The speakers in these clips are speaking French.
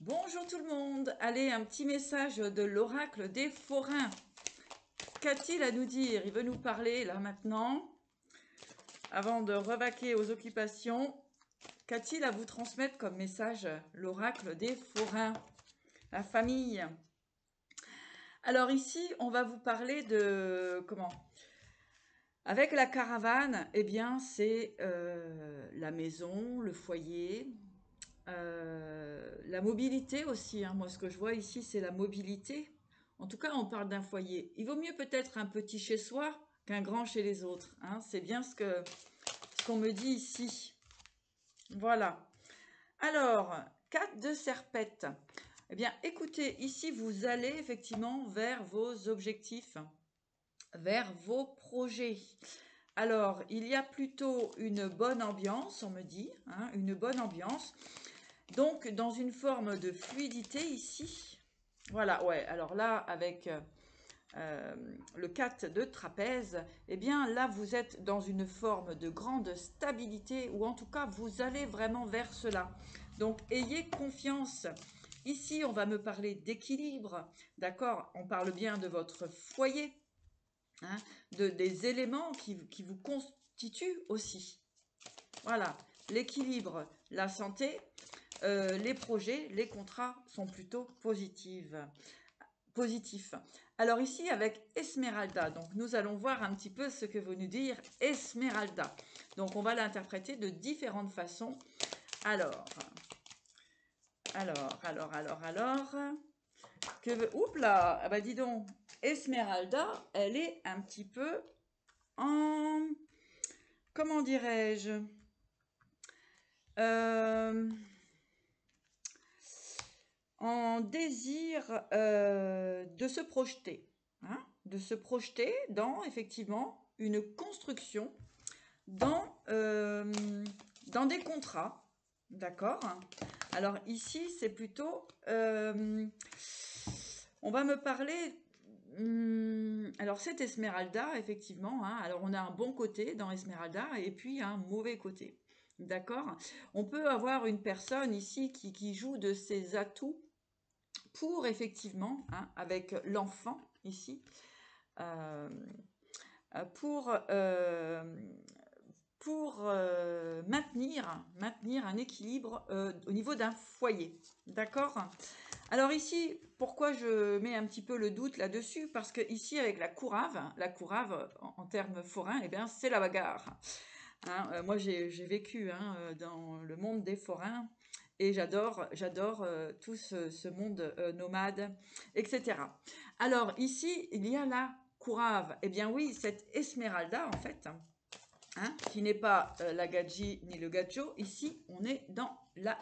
Bonjour tout le monde. Allez, un petit message de l'oracle des forains. Qu'a-t-il à nous dire? Il veut nous parler là maintenant, avant de revaquer aux occupations. Qu'a-t-il à vous transmettre comme message, l'oracle des forains, la famille? Alors ici, on va vous parler de comment? Avec la caravane, eh bien, c'est la maison, le foyer, la mobilité aussi, hein. Moi, ce que je vois ici, c'est la mobilité. En tout cas, on parle d'un foyer. Il vaut mieux peut-être un petit chez soi qu'un grand chez les autres, hein. C'est bien ce qu'on me dit ici. Voilà. Alors, 4 de serpette. Eh bien, écoutez, ici, vous allez effectivement vers vos objectifs, vers vos projets. Alors, il y a plutôt une bonne ambiance, on me dit, hein, une bonne ambiance. Donc, dans une forme de fluidité ici. Voilà, ouais. Alors là, avec le 4 de trapèze, eh bien là, vous êtes dans une forme de grande stabilité, ou en tout cas, vous allez vraiment vers cela. Donc, ayez confiance. Ici, on va me parler d'équilibre, d'accord? On parle bien de votre foyer, hein, des éléments qui vous constituent aussi. Voilà, l'équilibre, la santé, les projets, les contrats sont plutôt positifs. Alors ici avec Esmeralda, donc nous allons voir un petit peu ce que veut nous dire Esmeralda. Donc on va l'interpréter de différentes façons. Alors, alors, oups là, ah bah dis donc, Esmeralda, elle est un petit peu en, comment dirais-je, euh, en désir de se projeter, hein, de se projeter dans effectivement une construction, dans des contrats, d'accord? Alors ici, c'est plutôt, on va me parler, alors cette Esmeralda, effectivement, hein, alors on a un bon côté dans Esmeralda et puis un mauvais côté. D'accord? On peut avoir une personne ici qui joue de ses atouts pour effectivement, hein, avec l'enfant ici, euh, pour, euh, pour maintenir un équilibre au niveau d'un foyer. D'accord? Alors ici, pourquoi je mets un petit peu le doute là-dessus? Parce que ici, avec la courave en termes forains, eh bien, c'est la bagarre. Hein, moi, j'ai vécu, hein, dans le monde des forains et j'adore tout ce monde nomade, etc. Alors ici, il y a la courave. Eh bien oui, cette Esmeralda, en fait, hein, qui n'est pas la Gadji ni le Gacho. Ici, on est dans la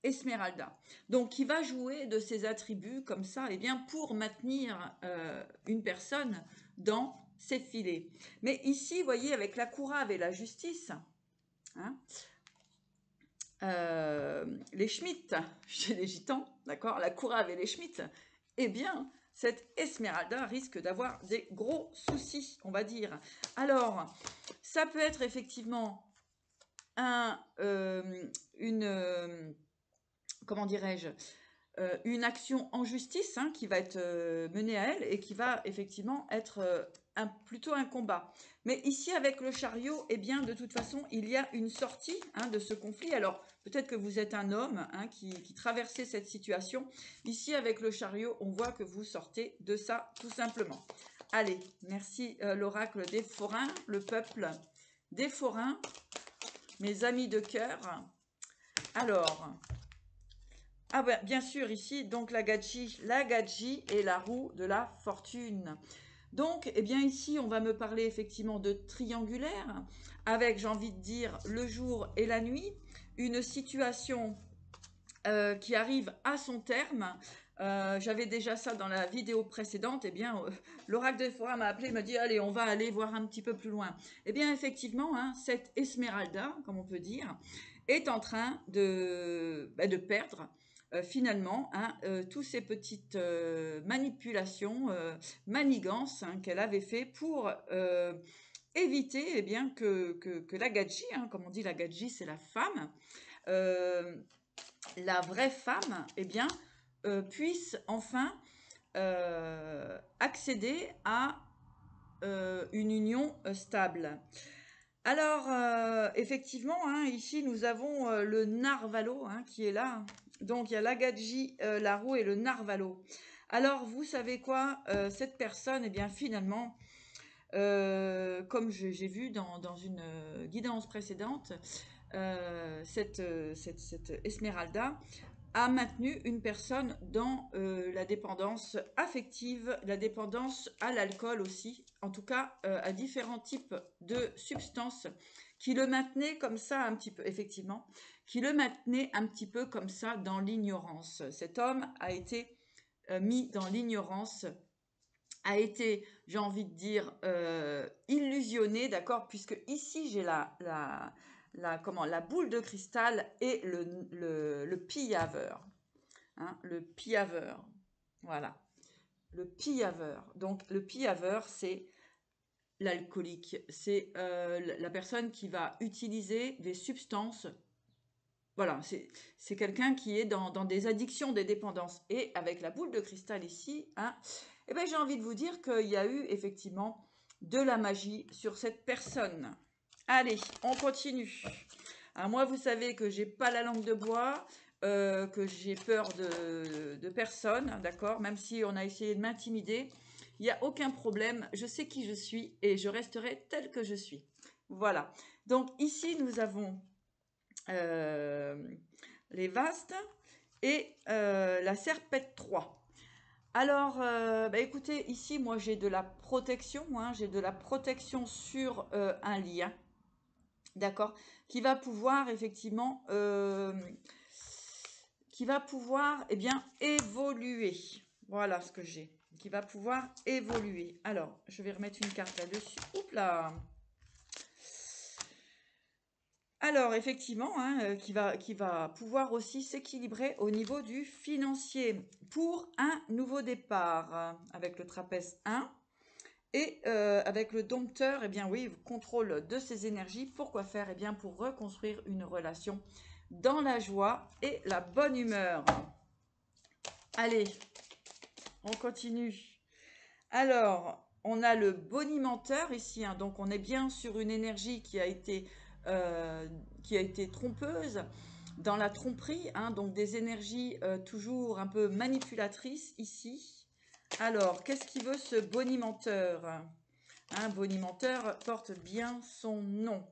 Esmeralda. Donc, qui va jouer de ses attributs comme ça, eh bien, pour maintenir une personne dans ses filets. Mais ici, vous voyez, avec la courave et la justice, hein, les Schmitt, chez les Gitans, d'accord, la courave et les Schmitt, eh bien, cette Esmeralda risque d'avoir des gros soucis, on va dire. Alors, ça peut être effectivement une, comment dirais-je, une action en justice, hein, qui va être menée à elle et qui va effectivement être plutôt un combat. Mais ici, avec le chariot, eh bien, de toute façon, il y a une sortie, hein, de ce conflit. Alors, peut-être que vous êtes un homme, hein, qui traversait cette situation. Ici, avec le chariot, on voit que vous sortez de ça, tout simplement. Allez, merci l'oracle des forains, le peuple des forains, mes amis de cœur. Alors, ah ben, bien sûr, ici, donc la gadji est la roue de la fortune. Donc, eh bien ici, on va me parler effectivement de triangulaire, avec, j'ai envie de dire, le jour et la nuit, une situation qui arrive à son terme. J'avais déjà ça dans la vidéo précédente. Eh bien, l'oracle des forêts m'a appelé, m'a dit, allez, on va aller voir un petit peu plus loin. Eh bien, effectivement, hein, cette Esmeralda, comme on peut dire, est en train de perdre finalement, hein, toutes ces petites manipulations, manigances, hein, qu'elle avait fait pour éviter, eh bien, que la gadji, hein, comme on dit, la gadji, c'est la femme, euh, la vraie femme, eh bien, puisse enfin accéder à une union stable. Alors, effectivement, hein, ici, nous avons le narvalo hein, qui est là. Donc, il y a l'Agadji, la roue et le narvalo. Alors, vous savez quoi? Cette personne, eh bien, finalement, comme j'ai vu dans une guidance précédente, cette Esmeralda a maintenu une personne dans la dépendance affective, la dépendance à l'alcool aussi, en tout cas à différents types de substances qui le maintenaient comme ça un petit peu, effectivement, qui le maintenaient un petit peu comme ça dans l'ignorance. Cet homme a été mis dans l'ignorance, a été, j'ai envie de dire, illusionné, d'accord, puisque ici j'ai la boule de cristal et le pillaveur. Hein, le pillaveur. Voilà. Le pillaveur. Donc, le pillaveur, c'est l'alcoolique. C'est la personne qui va utiliser des substances. Voilà, c'est quelqu'un qui est dans des addictions, des dépendances. Et avec la boule de cristal ici, hein, eh ben, j'ai envie de vous dire qu'il y a eu effectivement de la magie sur cette personne. Allez, on continue. Alors moi, vous savez que j'ai pas la langue de bois, que j'ai peur de personne, d'accord? Même si on a essayé de m'intimider, il n'y a aucun problème. Je sais qui je suis et je resterai tel que je suis. Voilà. Donc ici, nous avons les vastes et la serpette 3. Alors, bah écoutez, ici, moi, j'ai de la protection, hein, j'ai de la protection sur un lien, d'accord, qui va pouvoir effectivement, eh bien, évoluer. Voilà ce que j'ai, qui va pouvoir évoluer. Alors, je vais remettre une carte là-dessus. Oups là. Alors, effectivement, hein, qui va pouvoir aussi s'équilibrer au niveau du financier pour un nouveau départ avec le trapèze 1 et avec le dompteur, eh bien oui, contrôle de ses énergies. Pourquoi faire? Eh bien pour reconstruire une relation dans la joie et la bonne humeur. Allez, on continue. Alors, on a le bonimenteur ici, hein, donc on est bien sur une énergie qui a été trompeuse, dans la tromperie, hein, donc des énergies toujours un peu manipulatrices ici. Alors, qu'est-ce qui veut ce bonimenteur? Un bonimenteur porte bien son nom.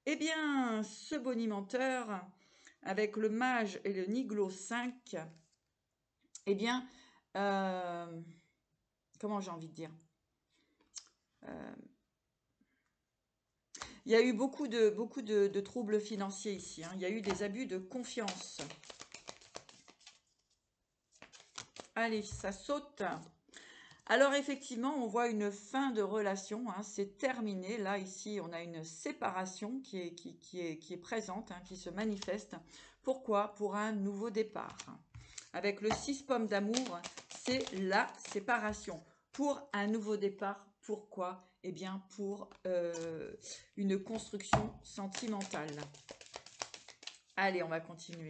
Eh bien, ce bonimenteur, avec le mage et le niglo 5, eh bien, comment j'ai envie de dire? Il y a eu beaucoup de troubles financiers ici, hein. Il y a eu des abus de confiance. Allez, ça saute. Alors effectivement, on voit une fin de relation, hein, c'est terminé. Là, ici, on a une séparation qui est présente, hein, qui se manifeste. Pourquoi? Pour un nouveau départ. Avec le 6 pommes d'amour, c'est la séparation. Pour un nouveau départ, pourquoi? Eh bien, pour une construction sentimentale. Allez, on va continuer.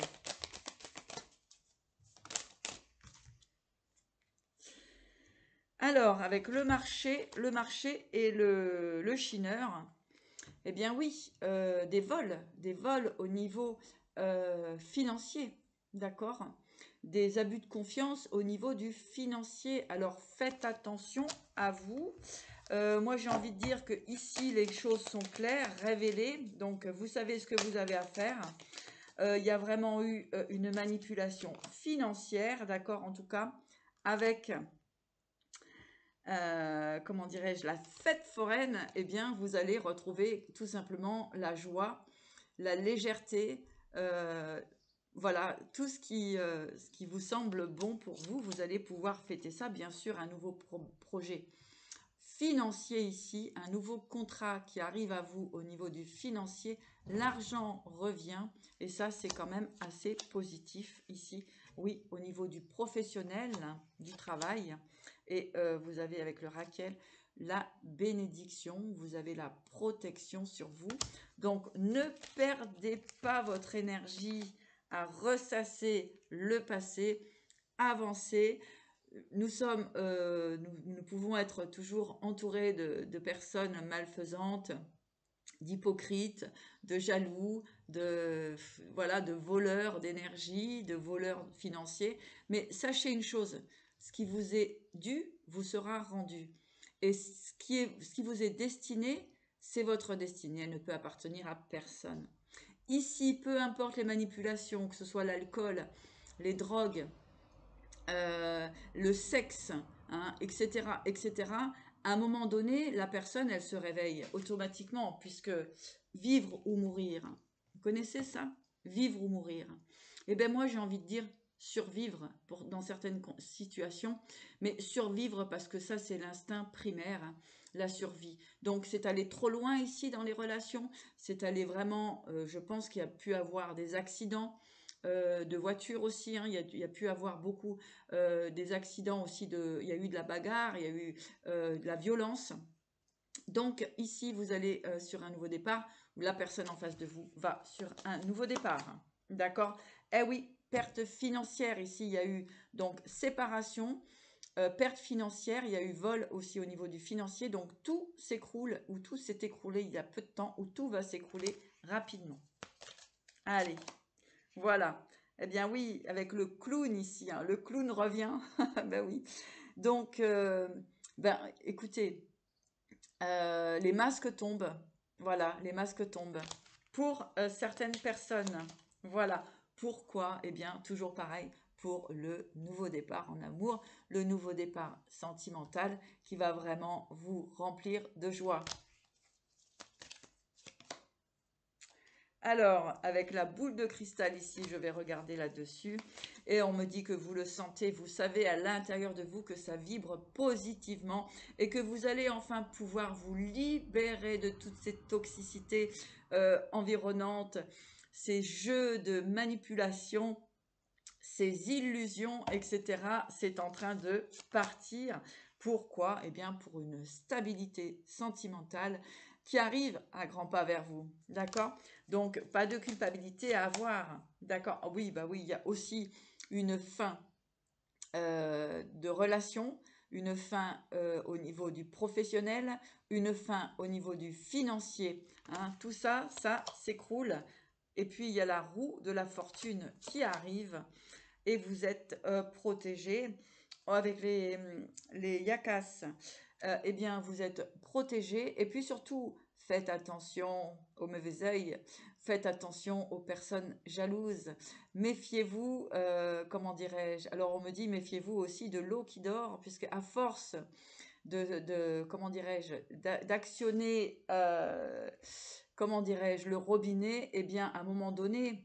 Alors, avec le marché et le chineur, eh bien oui, des vols au niveau financier, d'accord? Des abus de confiance au niveau du financier. Alors, faites attention à vous. Moi, j'ai envie de dire que ici, les choses sont claires, révélées. Donc, vous savez ce que vous avez à faire. Il y a vraiment eu une manipulation financière, d'accord? En tout cas, avec comment dirais-je, la fête foraine, eh bien, vous allez retrouver tout simplement la joie, la légèreté, voilà, tout ce qui vous semble bon pour vous, vous allez pouvoir fêter ça. Bien sûr, un nouveau projet financier ici, un nouveau contrat qui arrive à vous au niveau du financier, l'argent revient et ça, c'est quand même assez positif ici. Oui, au niveau du professionnel, du travail. Et vous avez avec le Raquel la bénédiction, vous avez la protection sur vous. Donc, ne perdez pas votre énergie à ressasser le passé, avancer. Nous pouvons être toujours entourés de personnes malfaisantes, d'hypocrites, de jaloux, voilà, de voleurs d'énergie, de voleurs financiers. Mais sachez une chose, ce qui vous est dû vous sera rendu. Et ce qui vous est destiné, c'est votre destinée. Elle ne peut appartenir à personne. Ici, peu importe les manipulations, que ce soit l'alcool, les drogues, le sexe, hein, etc., etc., à un moment donné, la personne, elle se réveille automatiquement, puisque vivre ou mourir, vous connaissez ça? Vivre ou mourir. Eh bien, moi, j'ai envie de dire survivre dans certaines situations, mais survivre parce que ça, c'est l'instinct primaire, hein, la survie. Donc, c'est aller trop loin ici dans les relations, c'est aller vraiment, je pense qu'il y a pu avoir des accidents, de voiture aussi, hein, il y a pu avoir beaucoup des accidents aussi, il y a eu de la bagarre, il y a eu de la violence. Donc ici, vous allez sur un nouveau départ, où la personne en face de vous va sur un nouveau départ. D'accord? Eh oui, perte financière, ici, il y a eu donc séparation, perte financière, il y a eu vol aussi au niveau du financier, donc tout s'écroule, ou tout s'est écroulé il y a peu de temps, ou tout va s'écrouler rapidement. Allez, voilà. Eh bien oui, avec le clown ici, hein, le clown revient. Ben oui. Donc, ben écoutez, les masques tombent. Voilà, les masques tombent. Pour certaines personnes. Voilà. Pourquoi? Eh bien, toujours pareil, pour le nouveau départ en amour, le nouveau départ sentimental qui va vraiment vous remplir de joie. Alors, avec la boule de cristal ici, je vais regarder là-dessus. Et on me dit que vous le sentez, vous savez à l'intérieur de vous que ça vibre positivement et que vous allez enfin pouvoir vous libérer de toute cette toxicité environnante, ces jeux de manipulation, ces illusions, etc. C'est en train de partir. Pourquoi? Eh bien, pour une stabilité sentimentale qui arrive à grands pas vers vous. D'accord? Donc, pas de culpabilité à avoir. D'accord? Ah oui, bah oui, il y a aussi une fin de relation, une fin au niveau du professionnel, une fin au niveau du financier. Hein. Tout ça, ça s'écroule. Et puis, il y a la roue de la fortune qui arrive et vous êtes protégé avec les yakas. Eh bien, vous êtes protégé. Et puis surtout, faites attention aux mauvais œil, faites attention aux personnes jalouses. Méfiez-vous, comment dirais-je? Alors, on me dit, méfiez-vous aussi de l'eau qui dort, puisque à force comment dirais-je, d'actionner, comment dirais-je, le robinet, eh bien, à un moment donné,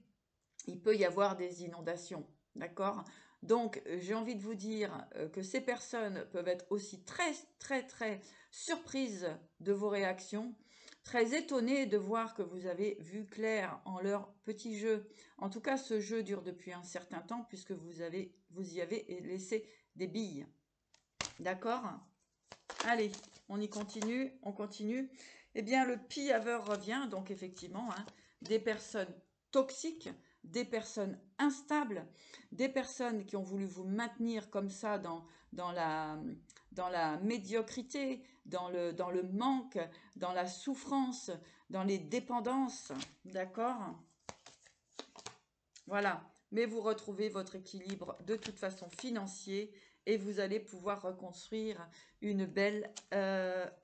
il peut y avoir des inondations. D'accord? Donc, j'ai envie de vous dire que ces personnes peuvent être aussi très, très, très surprises de vos réactions, très étonnées de voir que vous avez vu clair en leur petit jeu. En tout cas, ce jeu dure depuis un certain temps puisque vous y avez laissé des billes. D'accord? Allez, on y continue, on continue. Eh bien, le pilleur revient, donc effectivement, hein, des personnes toxiques, des personnes instables, des personnes qui ont voulu vous maintenir comme ça dans la médiocrité, dans le manque, dans la souffrance, dans les dépendances, d'accord? Voilà. Mais vous retrouvez votre équilibre de toute façon financier et vous allez pouvoir reconstruire une belle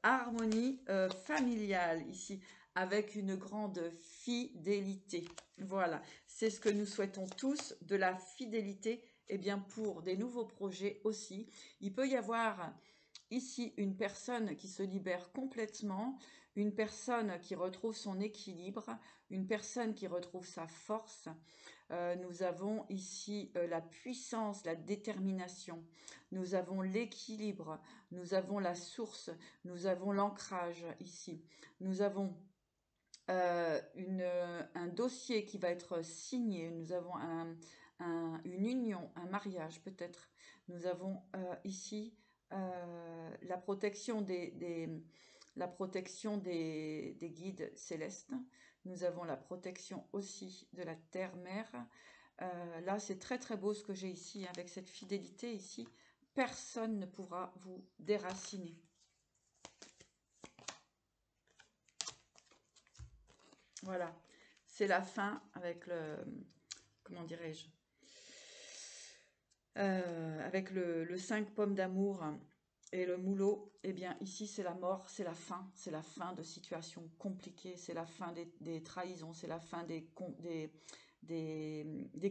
harmonie familiale ici avec une grande fidélité. Voilà, c'est ce que nous souhaitons tous, de la fidélité. Et bien pour des nouveaux projets aussi, il peut y avoir ici une personne qui se libère complètement, une personne qui retrouve son équilibre, une personne qui retrouve sa force. Nous avons ici la puissance, la détermination, nous avons l'équilibre, nous avons la source, nous avons l'ancrage ici, nous avons un dossier qui va être signé, nous avons une union, un mariage peut-être, nous avons ici la protection la protection des guides célestes. Nous avons la protection aussi de la terre-mère. Là, c'est très très beau ce que j'ai ici, avec cette fidélité ici. Personne ne pourra vous déraciner. Voilà, c'est la fin avec le, comment dirais-je, avec le 5 pommes d'amour et le moulot. Eh bien, ici, c'est la mort, c'est la fin de situations compliquées, c'est la fin des trahisons, c'est la fin des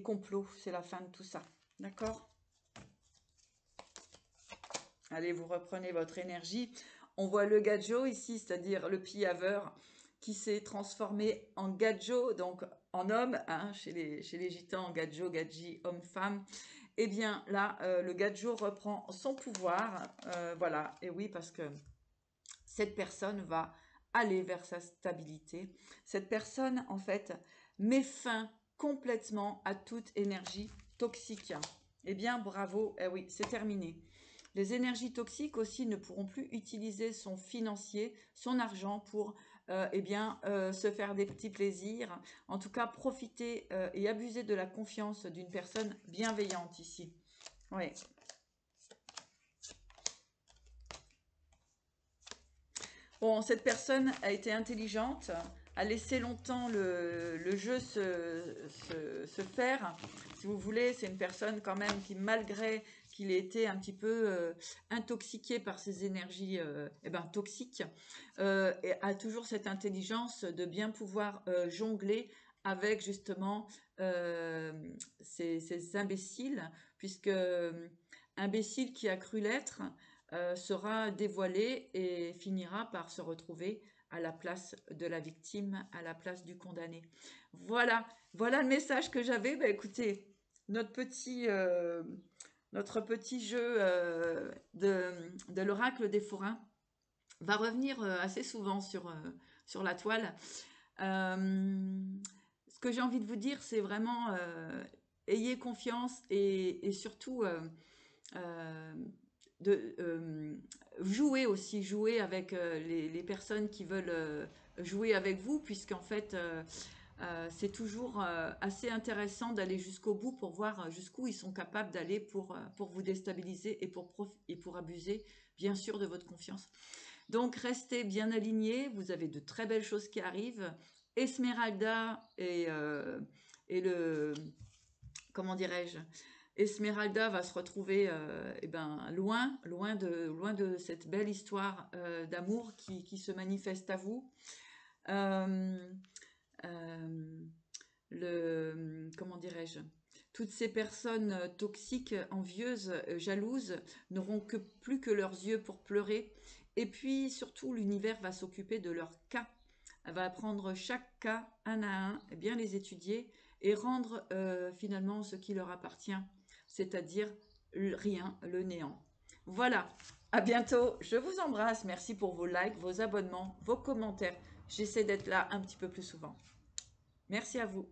complots, c'est la fin de tout ça. D'accord? Allez, vous reprenez votre énergie. On voit le gadjo ici, c'est-à-dire le piyaveur qui s'est transformé en gadjo, donc en homme, hein, chez les gitans, gadjo, gadji, homme-femme. Eh bien là, le gadjo reprend son pouvoir, voilà, et oui, parce que cette personne va aller vers sa stabilité. Cette personne, en fait, met fin complètement à toute énergie toxique. Eh bien, bravo, eh oui, c'est terminé. Les énergies toxiques aussi ne pourront plus utiliser son financier, son argent pour se faire des petits plaisirs. En tout cas, profiter et abuser de la confiance d'une personne bienveillante ici. Oui. Bon, cette personne a été intelligente, a laissé longtemps le jeu se faire. Si vous voulez, c'est une personne quand même qui, malgré qu'il ait été un petit peu intoxiqué par ses énergies toxiques, a toujours cette intelligence de bien pouvoir jongler avec justement ces imbéciles, puisque imbécile qui a cru l'être, sera dévoilé et finira par se retrouver à la place de la victime, à la place du condamné. Voilà, voilà le message que j'avais. Bah, écoutez, notre petit jeu de l'oracle des forains va revenir assez souvent sur la toile. Ce que j'ai envie de vous dire, c'est vraiment ayez confiance et surtout euh, jouer aussi, jouer avec les personnes qui veulent jouer avec vous, puisqu'en fait, c'est toujours assez intéressant d'aller jusqu'au bout pour voir jusqu'où ils sont capables d'aller pour vous déstabiliser et pour abuser, bien sûr, de votre confiance. Donc, restez bien alignés, vous avez de très belles choses qui arrivent. Esmeralda et le... Comment dirais-je, Esmeralda va se retrouver loin de cette belle histoire d'amour qui se manifeste à vous. Euh, comment dirais-je, toutes ces personnes toxiques, envieuses, jalouses, n'auront plus que leurs yeux pour pleurer. Et puis surtout, l'univers va s'occuper de leur cas. Elle va prendre chaque cas un à un, et bien les étudier et rendre finalement ce qui leur appartient, c'est-à-dire rien, le néant. Voilà, à bientôt, je vous embrasse, merci pour vos likes, vos abonnements, vos commentaires. J'essaie d'être là un petit peu plus souvent. Merci à vous.